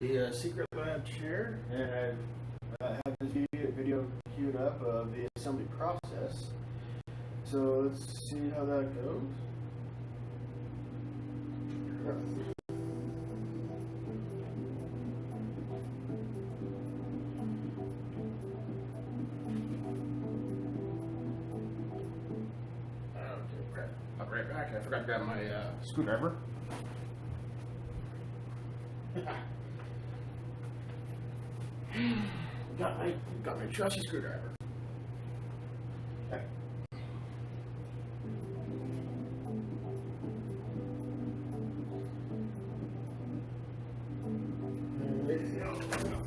The secret lab chair, and I have this video queued up of the assembly process. So let's see how that goes. I'll be right back. I forgot to grab my screwdriver. got my trusty screwdriver. Okay.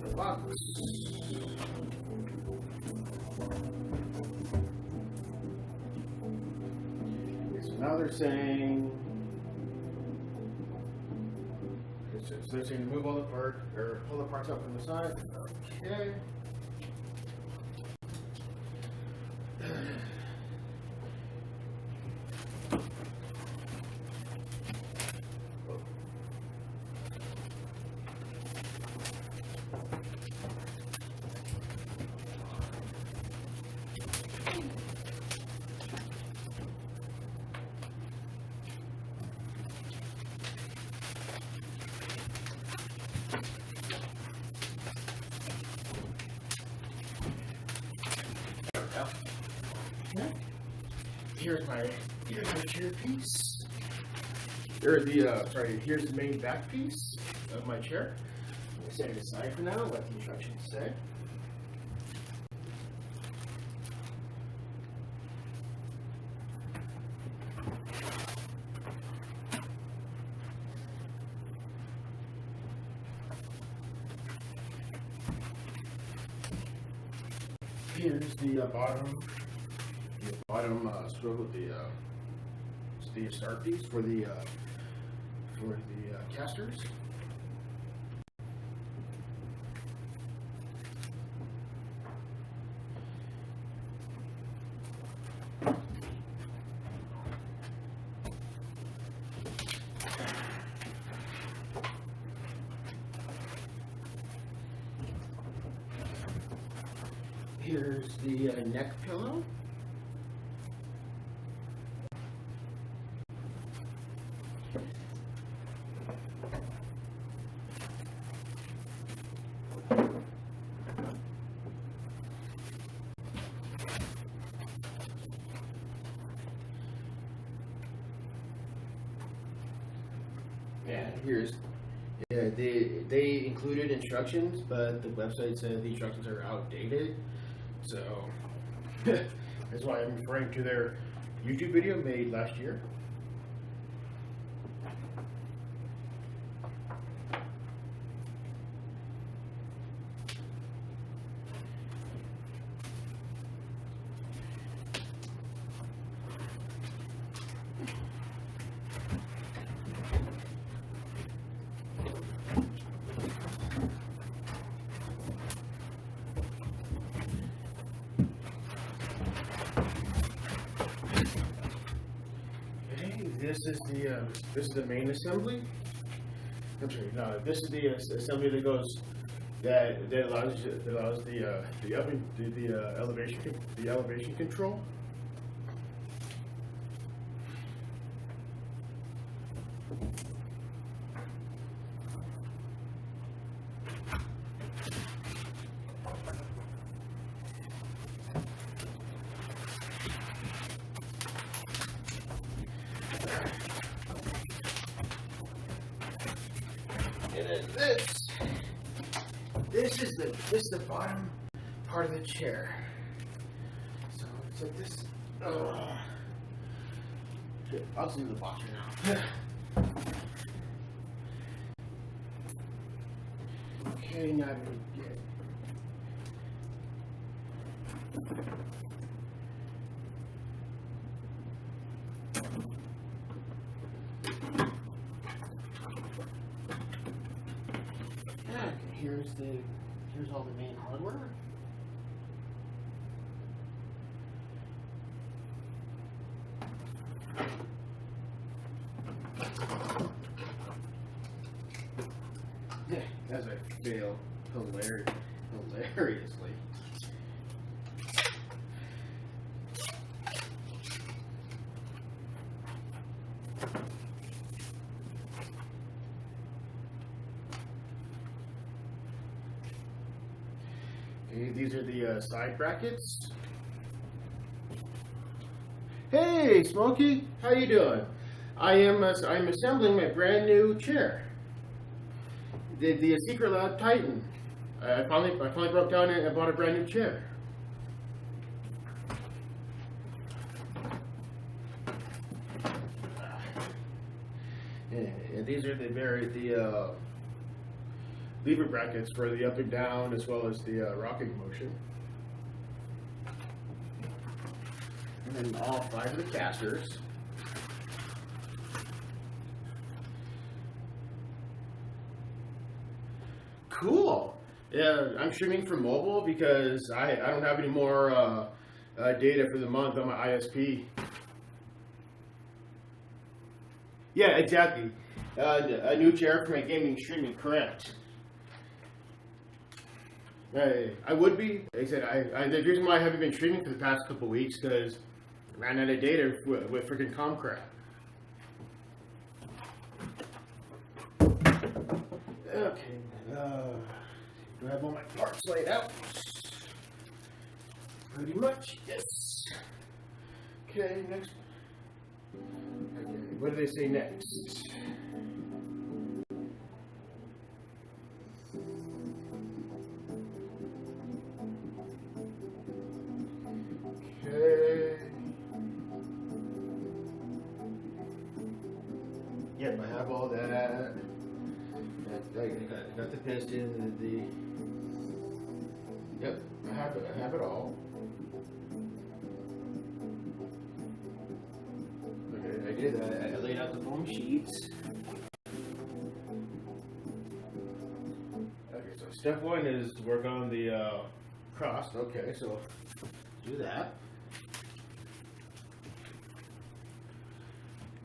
The box. So now they're saying. So they're saying remove all the parts or pull the parts out from the side. Okay. Here's my chair piece. Here's the main back piece of my chair. I'm gonna set it aside for now, let the instructions say. Here's the bottom swivel, the start piece for the casters. Here's the neck pillow. And here's, they included instructions, but the website said the instructions are outdated. So that's why I'm referring to their YouTube video made last year. This is the main assembly. I'm sorry, no, this is the assembly that goes that allows the elevation control. And then this is the bottom part of the chair. So it's like this. Okay, I'll just leave the box for now. Okay, now we get. Here's all the main hardware. Yeah, that's right. fail hilariously. Okay, these are the side brackets. Hey, Smokey, how you doing? I'm assembling my brand new chair, the Secret Lab Titan. I finally broke down and bought a brand new chair. And these are the lever brackets for the up and down, as well as the rocking motion. And then all 5 of the casters. Cool. Yeah, I'm streaming from mobile because I don't have any more data for the month on my ISP. Yeah, exactly. A new chair for my gaming streaming, correct. I would be. Like I said, the reason why I haven't been streaming for the past couple weeks because I ran out of data with freaking Comcraft. Okay, do I have all my parts laid out? Pretty much, yes. Okay, next. Okay, what do they say next? Okay. Yep, I have all that. I got the piston, yep, I have it all. Okay, I did that. I laid out the foam sheets. Okay, so step 1 is to work on the cross. Okay, so do that.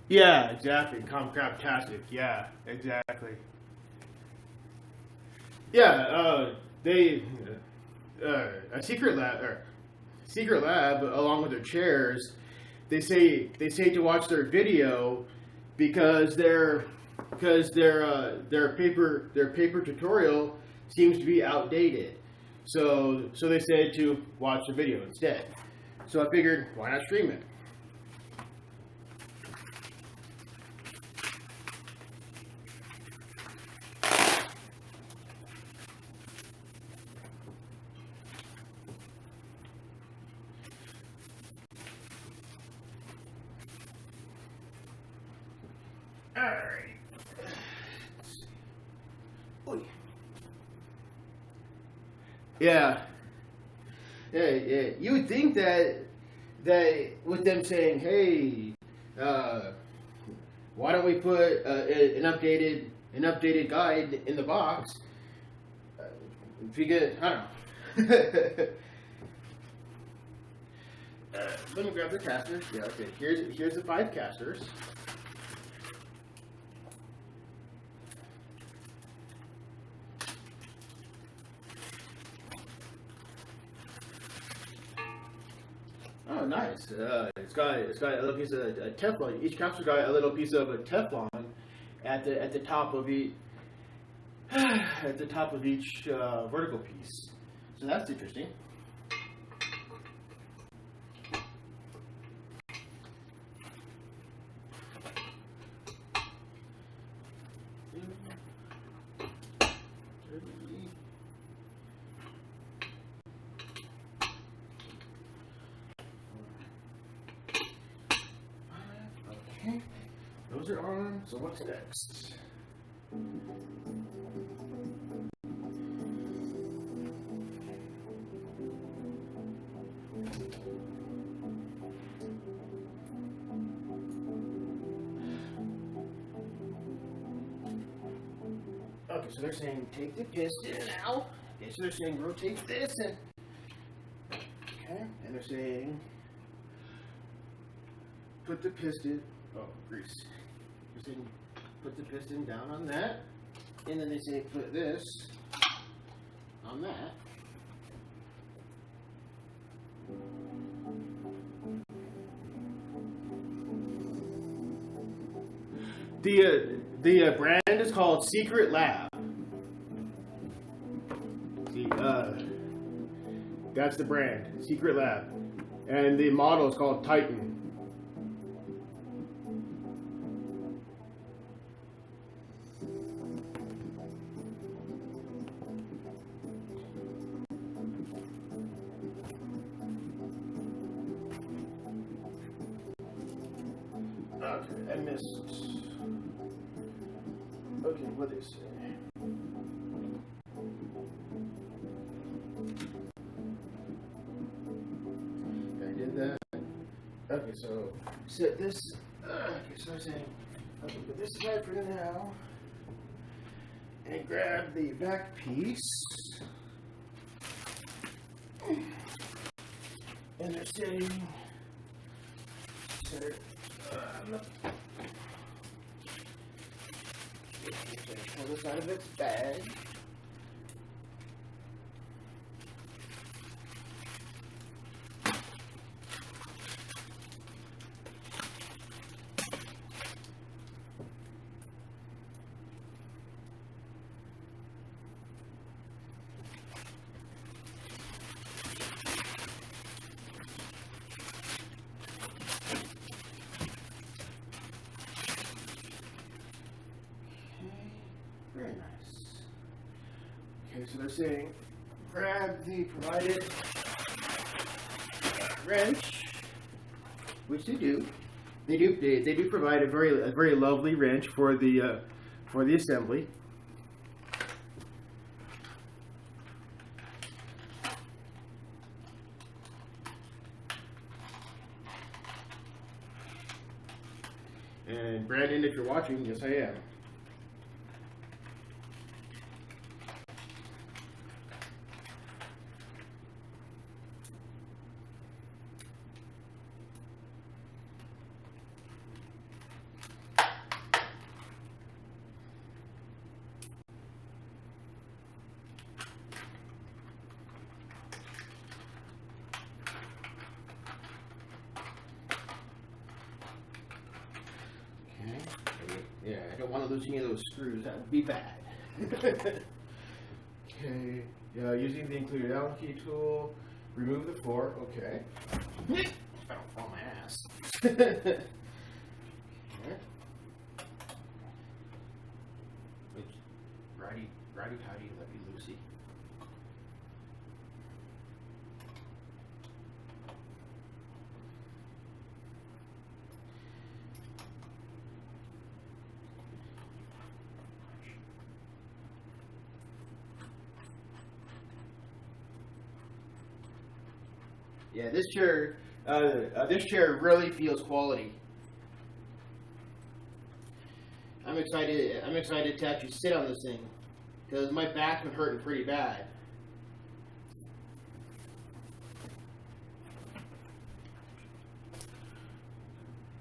Yeah, exactly. Comcraft-tastic. Yeah, exactly. Yeah, a secret lab, along with their chairs, they say to watch their video because their paper tutorial seems to be outdated. So they said to watch the video instead. So I figured, why not stream it? Alright. Yeah. Yeah. You would think that with them saying, "Hey, why don't we put an updated guide in the box?" If you get, I don't know. Let me grab the casters. Yeah. Okay. Here's the 5 casters. Oh, nice. It's got a little piece of Teflon. Each capsule got a little piece of a Teflon at the top of each vertical piece. So that's interesting. Okay, those are on, so what's next? Okay, so they're saying take the piston out. Okay, so they're saying rotate this and okay, and they're saying put the piston. Oh, grease. They're saying put the piston down on that, and then they say put this on that. The brand is called Secret Lab. See, that's the brand, Secret Lab, and the model is called Titan. Okay, I missed. Okay, what did it say? I did that. Okay, so set this. Okay, so I'm saying, okay, put this aside for now, and grab the back piece. And they're saying, set it. Pull this out of its bag. Very nice. Okay, so they're saying grab the provided wrench, which they do. They do provide a very lovely wrench for the assembly. And Brandon, if you're watching, yes I am. Yeah, I don't want to lose any of those screws. That would be bad. Okay. Yeah, using the included Allen key tool, remove the fork. Okay. I don't fall my ass. Okay. Righty, tighty, lefty, loosey. Yeah, this chair really feels quality. I'm excited to actually sit on this thing because my back's been hurting pretty bad.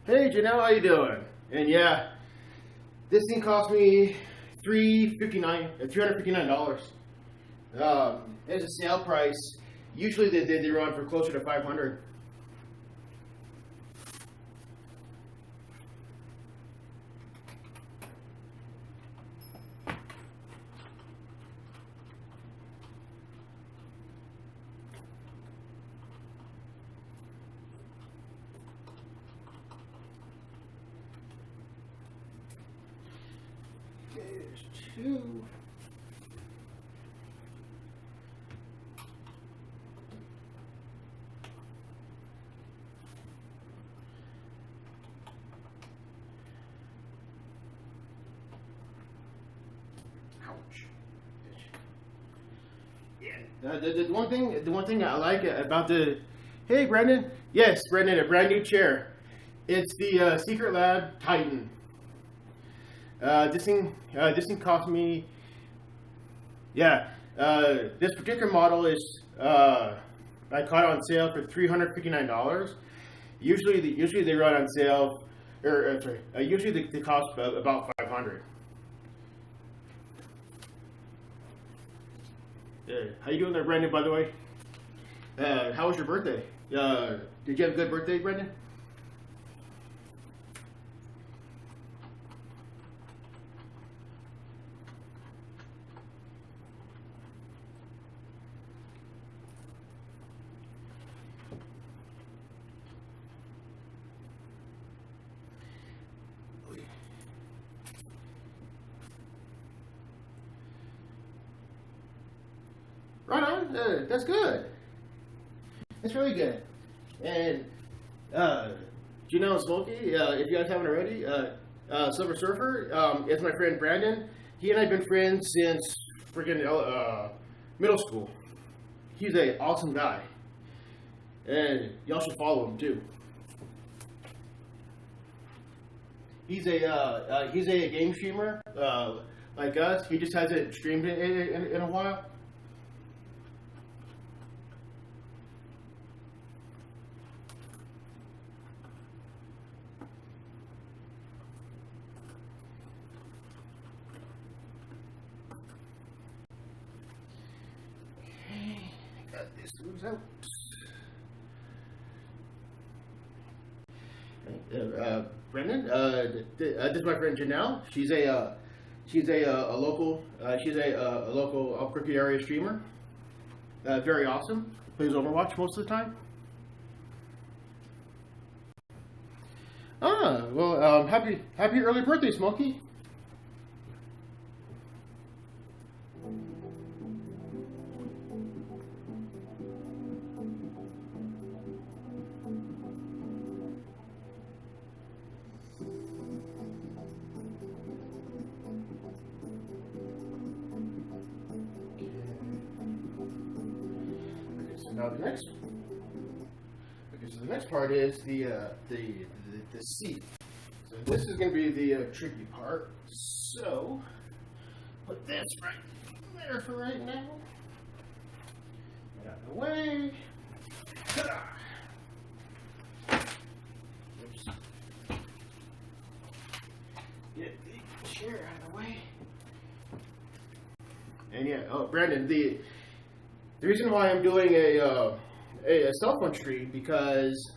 Hey Janelle, how you doing? And yeah, this thing cost me $359. There's a sale price. Usually they run for closer to $500. There's two. Ouch. Yeah. The one thing I like about the, hey Brendan, yes Brendan, a brand new chair. It's the Secret Lab Titan. This thing cost me, yeah. This particular model is I caught it on sale for $359. Usually they run on sale, usually they cost about $500. How you doing there, Brendan, by the way? How was your birthday? Did you have a good birthday, Brendan? Right on. That's good. That's really good. And Janelle and Smokey, if you guys haven't already, Silver Surfer is my friend Brandon. He and I have been friends since freaking middle school. He's an awesome guy, and y'all should follow him too. He's a game streamer like us. He just hasn't streamed in a while. This moves out. Brendan, this is my friend Janelle. She's a local Albuquerque area streamer. Very awesome. Plays Overwatch most of the time. Well, happy early birthday, Smokey. Now the next, so the next part is the seat. So this is going to be the tricky part. So put this right there for right now. Get out of the way. Ta-da! Oops. Get the chair out of the way. And yeah, Brandon, the reason why I'm doing a cell phone stream because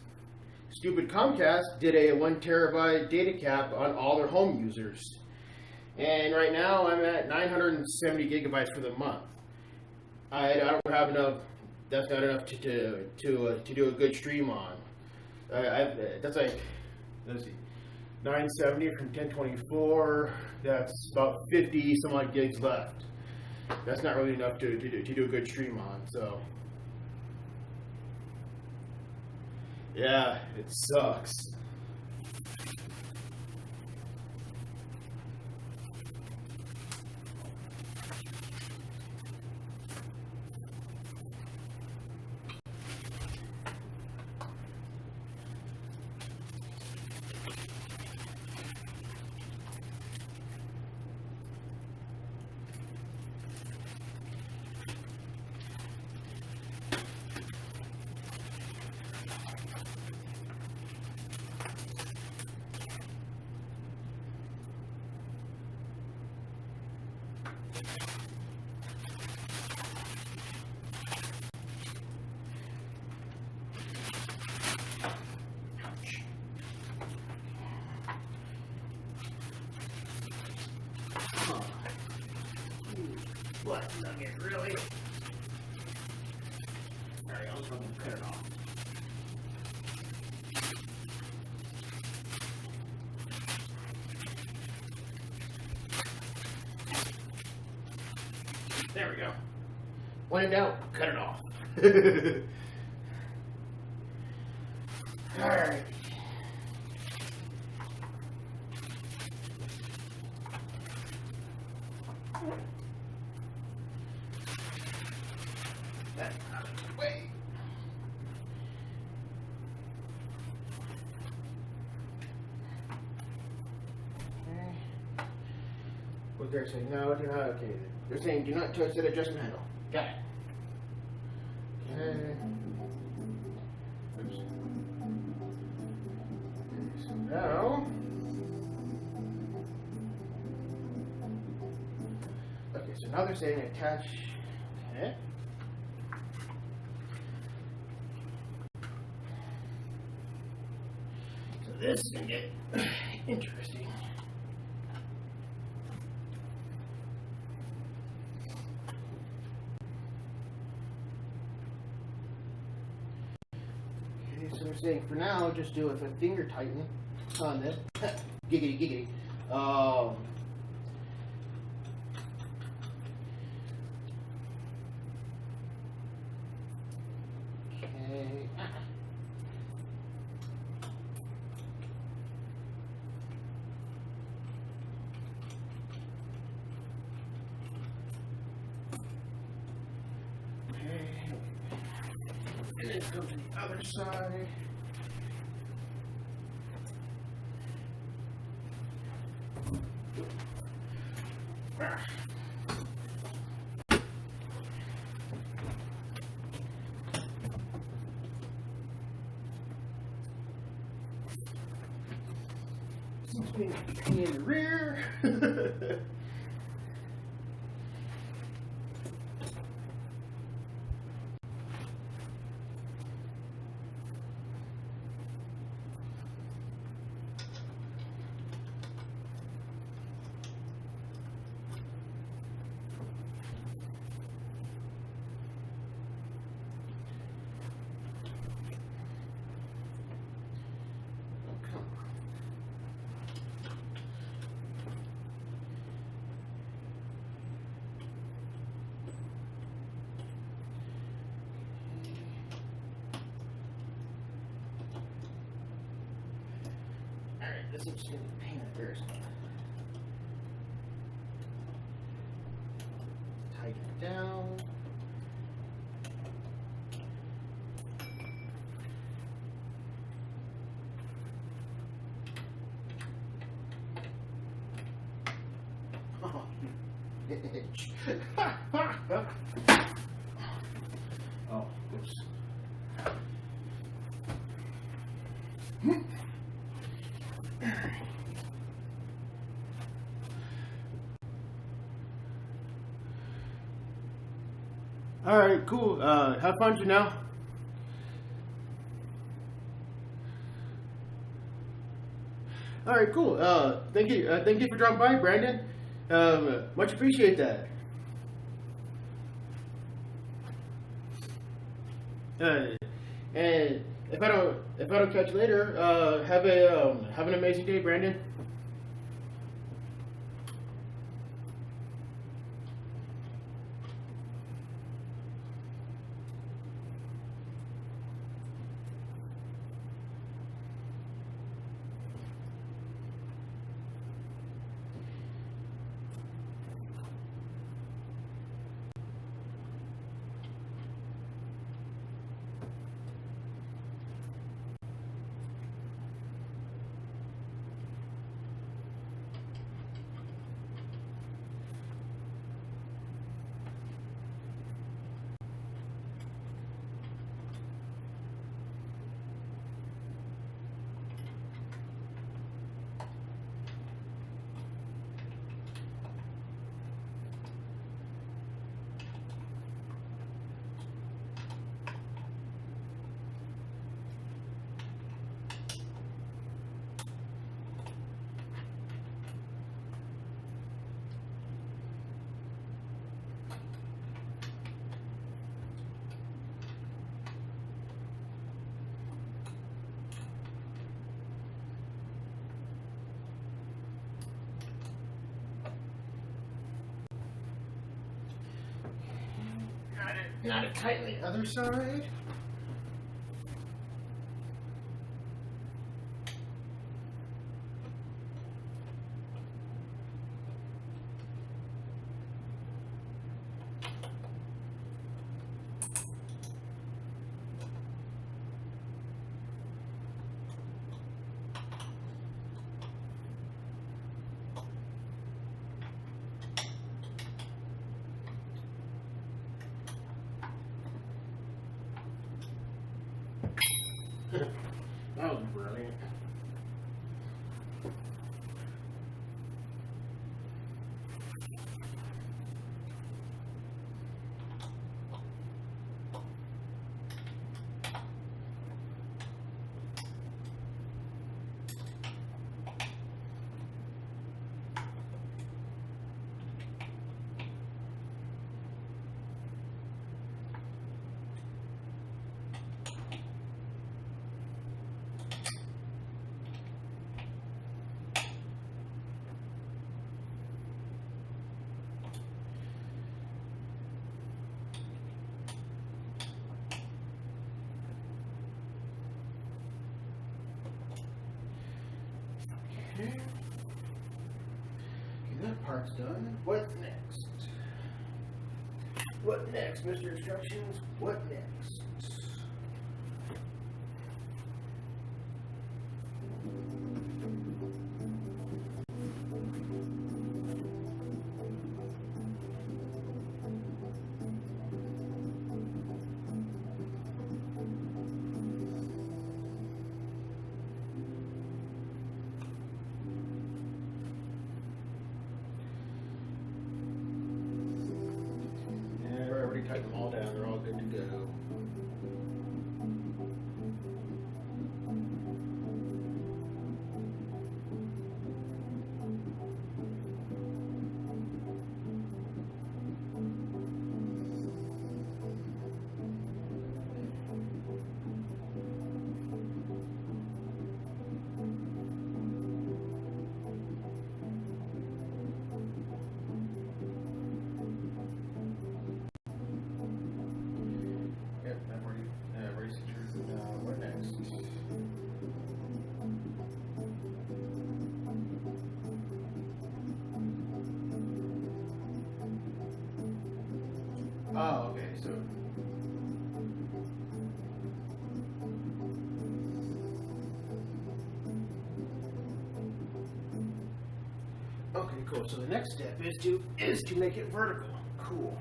stupid Comcast did a 1 terabyte data cap on all their home users, and right now I'm at 970 gigabytes for the month. I don't have enough. That's not enough to do a good stream on. That's like, let's see, 970 from 1024. That's about 50 some odd gigs left. That's not really enough to do a good stream on, so yeah, it sucks. What nugget, really? Alright, I'll just cut it off. There we go. When in doubt, cut it off. Alright. That's out of the way. Okay. What they're saying, no, do not, okay. They're saying, do not touch that adjustment handle. Got it. Okay. Oops. So now, okay, so now they're saying attach. it. So this is going to get interesting. Okay, so we're saying for now, just do a finger tighten on this. Giggity, giggity. Okay. And then go to the other side. Seems to be a pain in the rear. Alright, this is just going to be a pain in the rear. Tighten it down. Oh, itch. Oh, oops. All right, cool. Have fun, Janelle. All right, cool. Thank you for dropping by, Brandon. Much appreciate that. And if I don't catch you later, have an amazing day, Brandon. Got it tight on the other side. Okay, that part's done. What next? What next, Mr. Instructions? What next? Type them all down, they're all good to go. What next? Oh, okay, so okay, cool. So the next step is to make it vertical. Cool.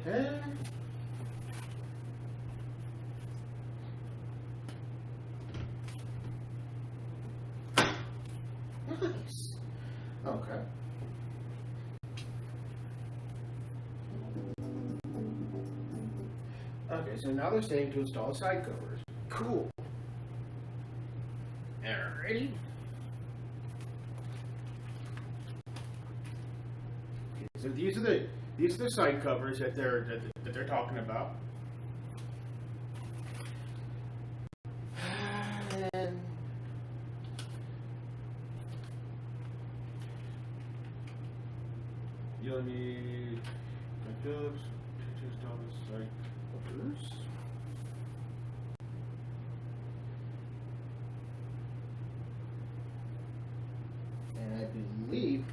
Okay. Nice. Okay. Okay, so now they're saying to install side covers. Cool. Alrighty. Okay, so these are the side covers that they're talking about. And you'll need Phillips to install the side covers. And I believe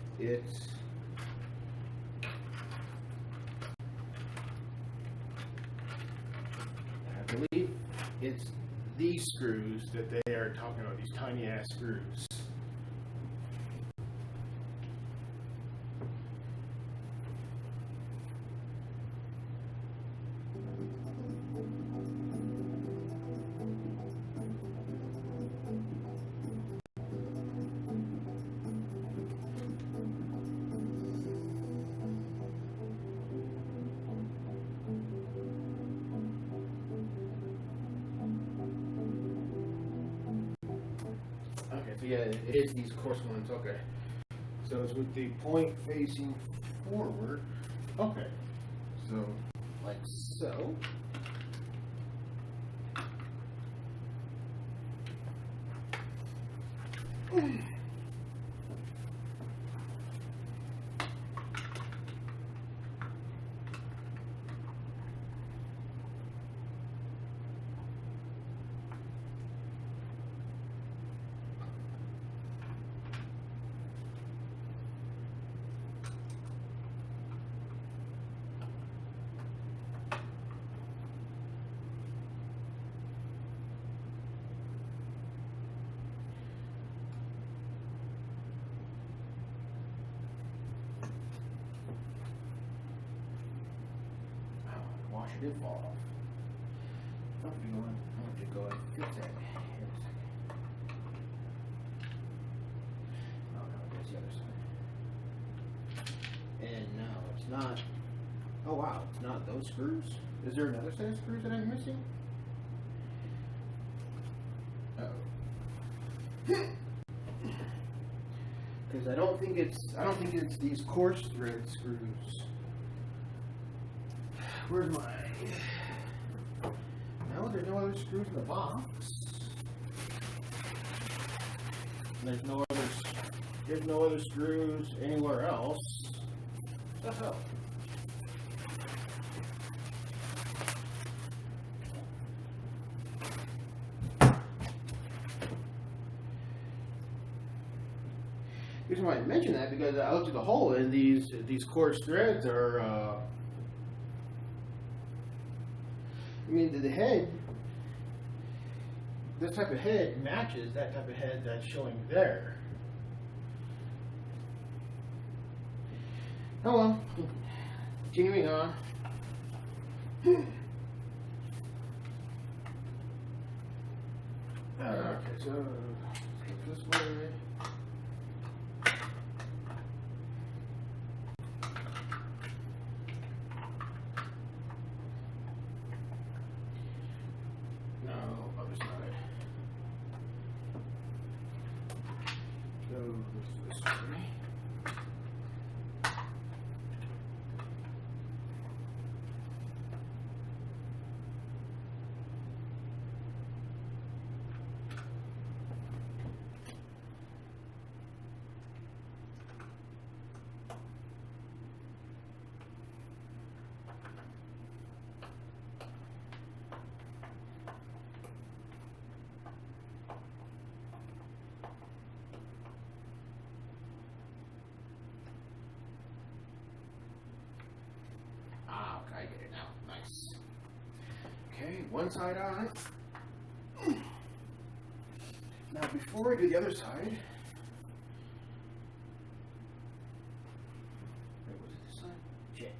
it's these screws that they are talking about, these tiny ass screws. So yeah, it is these coarse ones. Okay. So it's with the point facing forward. Okay. So like so. Wash it did fall off. I'm going to go and fix that. Here a second. Oh no, that's the other side. And no, it's not. Oh wow, it's not those screws. Is there another set of screws that I'm missing? Because I don't think it's these coarse thread screws. Where's my? No, there's no other screws in the box. There's no other screws anywhere else. What the hell? reason why I mention that because I looked at the hole and these coarse threads are. I mean, the head. This type of head matches that type of head that's showing there. Oh well. Continuing on. Okay, so this way. No, other side. Go this way. I get it now. Nice. Okay, one side on. Now before I do the other side, wait, was it this side? Shit.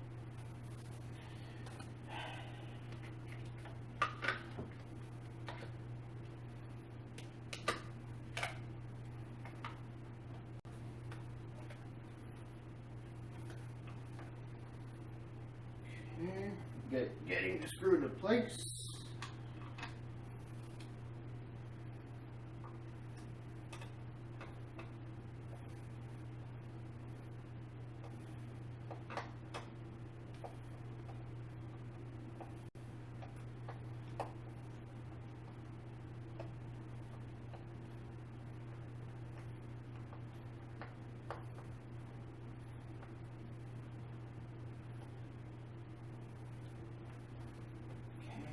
Getting the screw into place.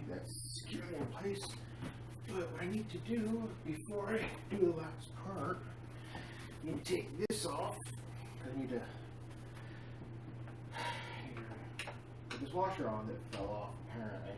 That's securely in place. But what I need to do before I do the last part, I need to take this off. I need to put this washer on that fell off apparently.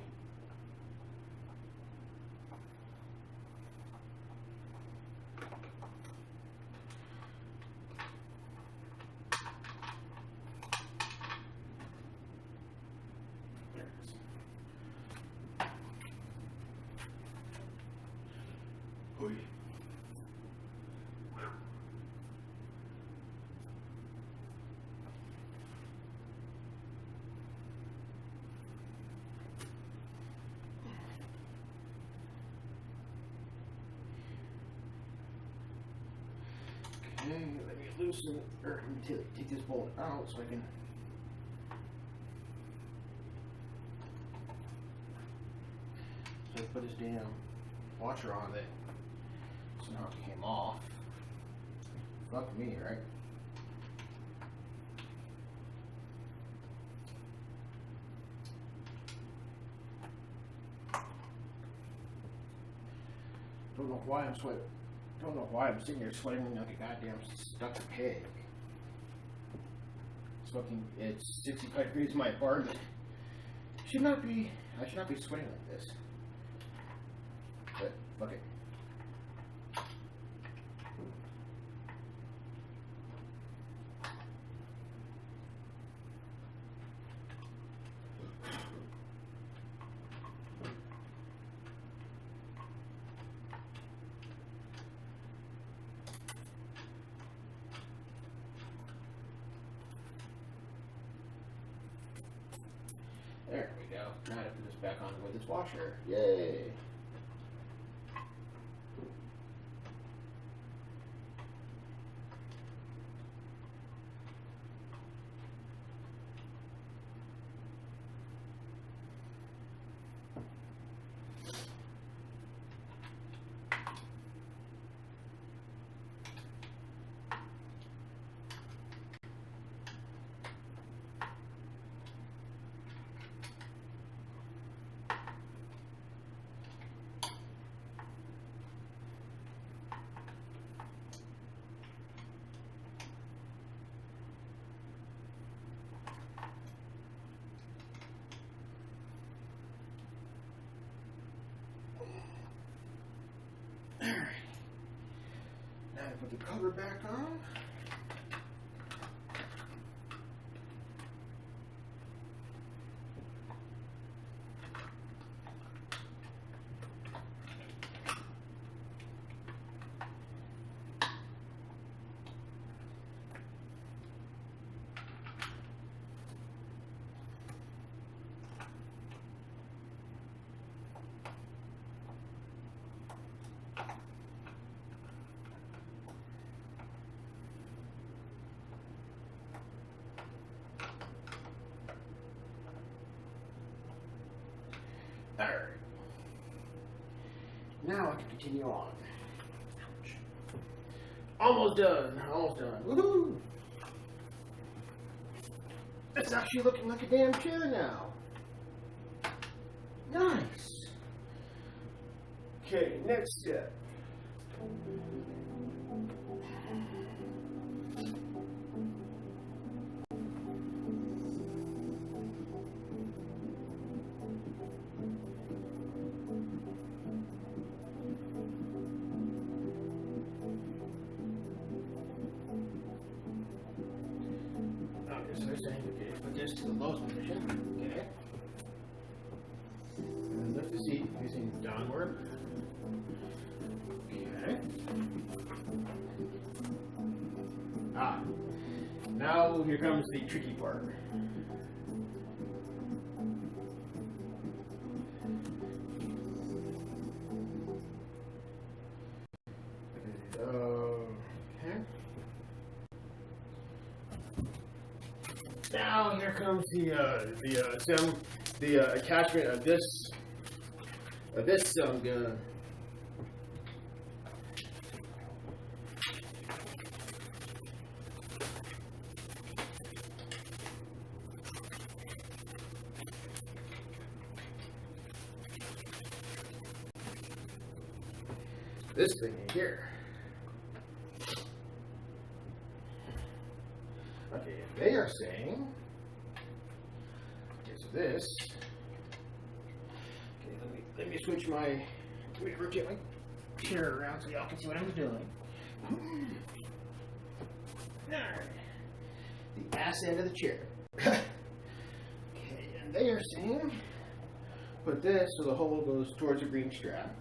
Okay, let me loosen or take this bolt out so I can. So I put this damn washer on it. So now it came off. Fuck me, right? Don't know why I'm sweating. Don't know why I'm sitting here sweating like a goddamn stuck pig. It's fucking. It's 65 degrees in my apartment. I should not be sweating like this. But fuck it. There we go. Now I have to put this back on with this washer. Yay! put the cover back on. Alright. Now I can continue on. Ouch. Almost done. Almost done. Woohoo! It's actually looking like a damn chair now. Nice. Okay, next step. Okay, put this to the lowest position. Okay. And lift the seat facing downward. Okay. Now here comes the tricky part. Now here comes the attachment of this gun. This thing here. Okay, if they are saying, okay, so this, okay, let me switch my, let me rotate my chair around so y'all can see what I'm doing. Alright, the ass end of the chair. Okay, and they are saying, put this so the hole goes towards the green strap.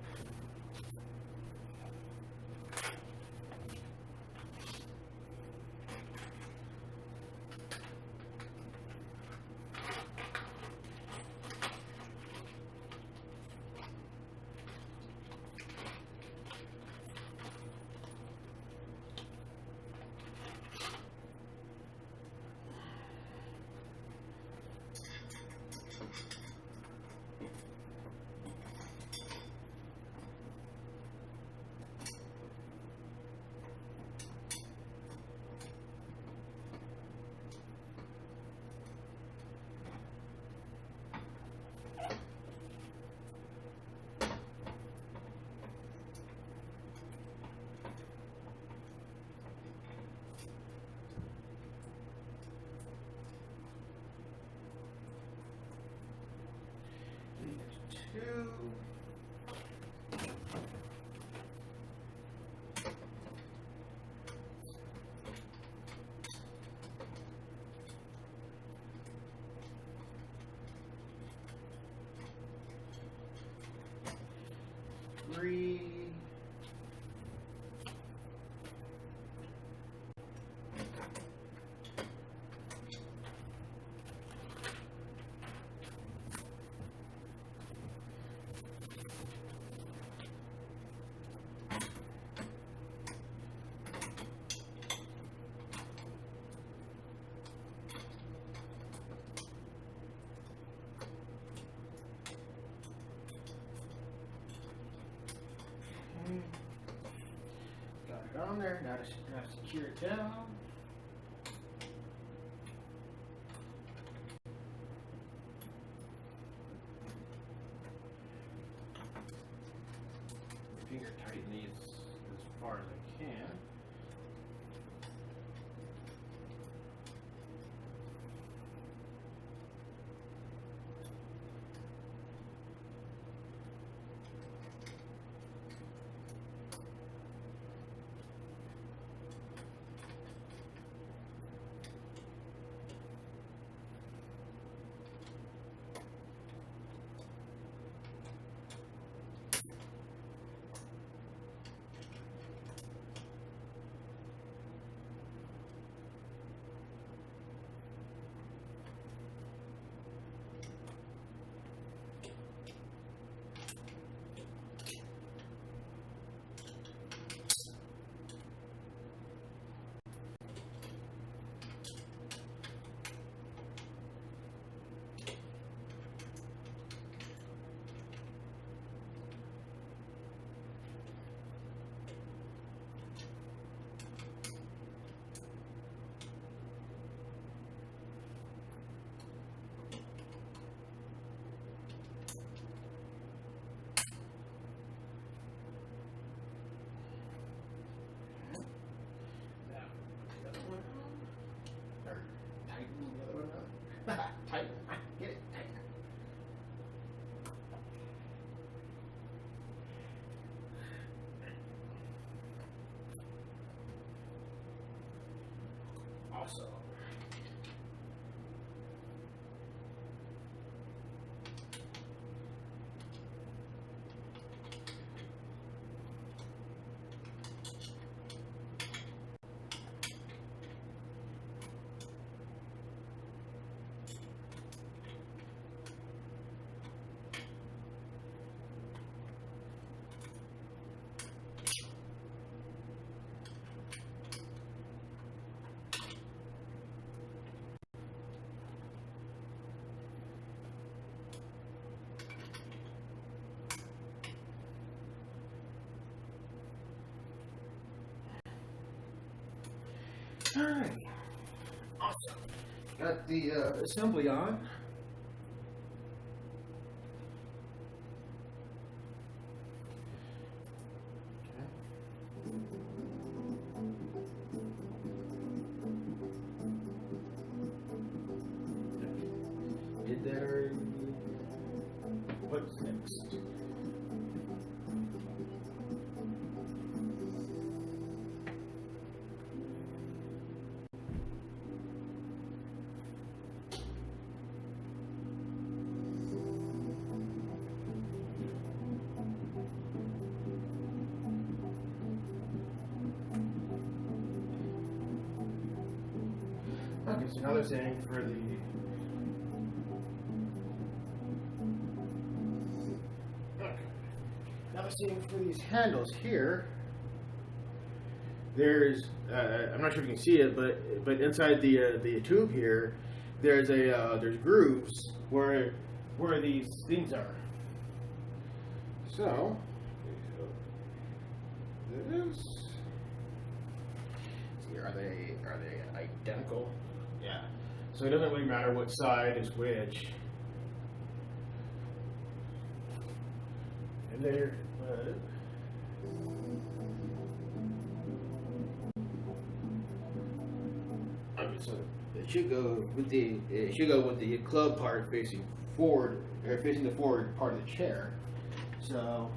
Two. 3. Got it on there. Now to secure it down. Finger tighten these as far as I can. Awesome. Alright, awesome. Got the assembly on. Did that already? What's next? Okay, so now they're saying for the now they're saying for these handles here. There's I'm not sure if you can see it, but inside the tube here, there's grooves where these things are. So this. See, are they identical? Yeah. So it doesn't really matter what side is which. And they're okay, so it should go with the club part facing forward, or facing the forward part of the chair. So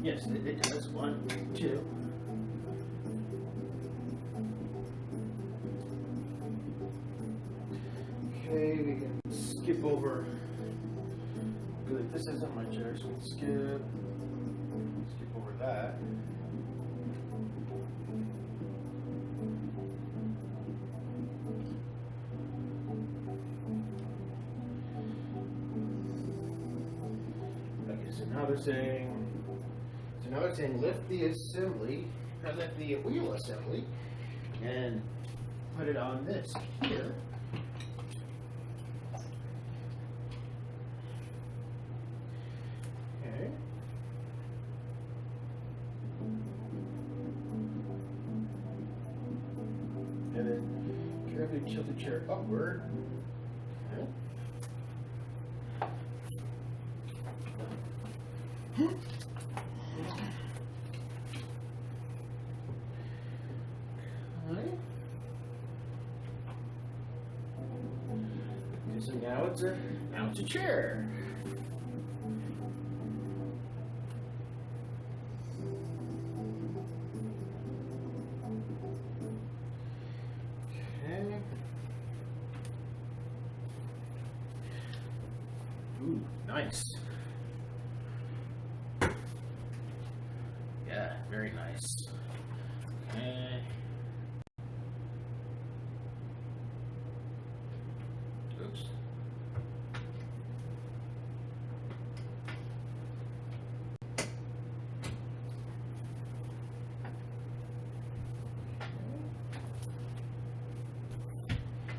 yes, it does. 1, 2. Okay, we can skip over. Good, this isn't my chair, so we'll skip over that. Okay, so now they're saying. So now it's saying lift the assembly, or lift the wheel assembly, and put it on this here. Okay. And then carefully tilt the chair upward. Okay. So now it's a chair. Okay. Ooh, nice. Yeah, very nice. Okay. Oops.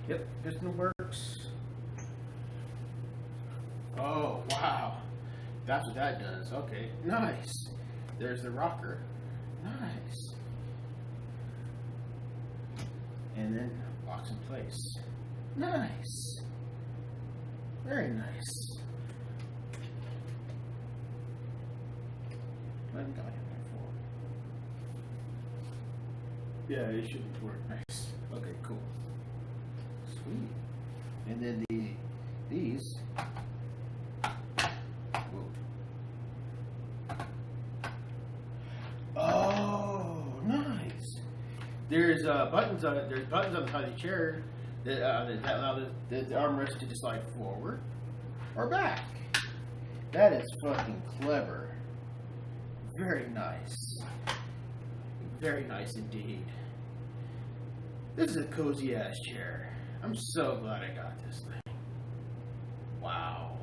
Yep, piston works. That's what that does. Okay, nice. There's the rocker. Nice. And then locks in place. Nice. Very nice. Let him die in there for. Yeah, it should work nice. Okay, cool. Sweet. And then these. Whoa. Oh, nice. There's buttons on it. There's buttons on the side of the chair that allow the armrest to just slide forward or back. That is fucking clever. Very nice. Very nice indeed. This is a cozy ass chair. I'm so glad I got this thing. Wow.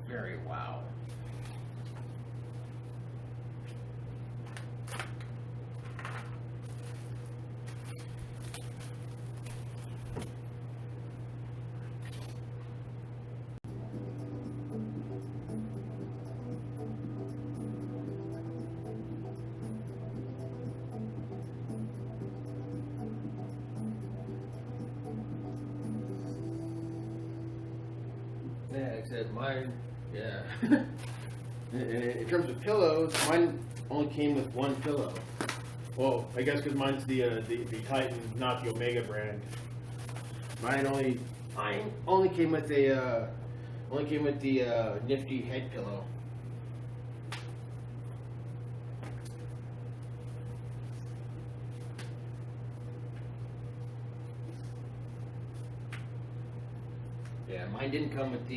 Very wow. Yeah, except mine, yeah. In terms of pillows, mine only came with one pillow. Well, I guess because mine's the Titan, not the Omega brand. Mine only came with the nifty head pillow. Yeah, mine didn't come with the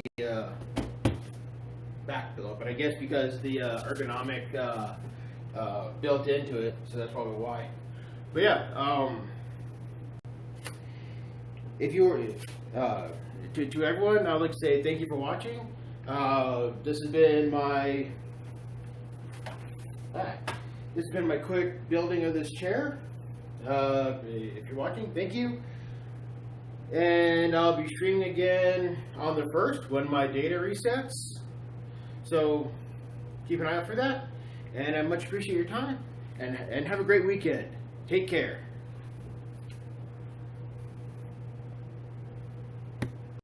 back pillow, but I guess because the ergonomic built into it, so that's probably why. But yeah, if you were to everyone, I would like to say thank you for watching. This has been my quick building of this chair. If you're watching, thank you. And I'll be streaming again on the 1st when my data resets. So keep an eye out for that. And I much appreciate your time. And have a great weekend. Take care.